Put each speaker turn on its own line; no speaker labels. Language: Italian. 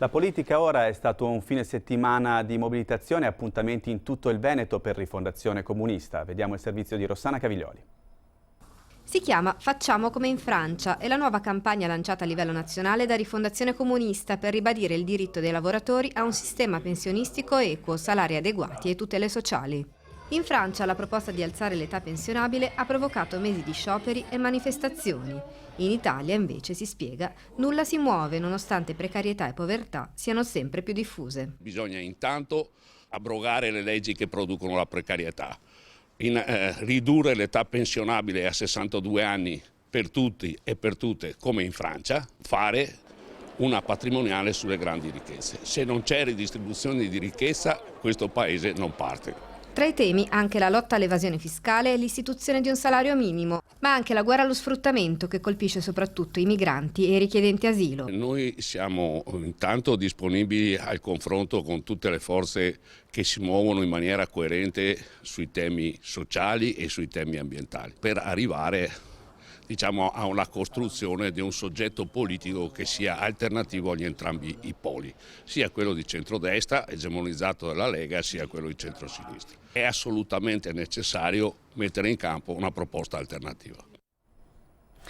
La politica ora è stato un fine settimana di mobilitazione e appuntamenti in tutto il Veneto per Rifondazione Comunista. Vediamo il servizio di Rossana Caviglioli.
Si chiama Facciamo come in Francia, è la nuova campagna lanciata a livello nazionale da Rifondazione Comunista per ribadire il diritto dei lavoratori a un sistema pensionistico equo, salari adeguati e tutele sociali. In Francia la proposta di alzare l'età pensionabile ha provocato mesi di scioperi e manifestazioni. In Italia, invece, si spiega, nulla si muove nonostante precarietà e povertà siano sempre più diffuse.
Bisogna intanto abrogare le leggi che producono la precarietà, ridurre l'età pensionabile a 62 anni per tutti e per tutte come in Francia, fare una patrimoniale sulle grandi ricchezze. Se non c'è ridistribuzione di ricchezza, questo paese non parte.
Tra i temi anche la lotta all'evasione fiscale e l'istituzione di un salario minimo, ma anche la guerra allo sfruttamento che colpisce soprattutto i migranti e i richiedenti asilo.
Noi siamo intanto disponibili al confronto con tutte le forze che si muovono in maniera coerente sui temi sociali e sui temi ambientali, per arrivare a una costruzione di un soggetto politico che sia alternativo agli entrambi i poli, sia quello di centrodestra, egemonizzato dalla Lega, sia quello di centrosinistra. È assolutamente necessario mettere in campo una proposta alternativa.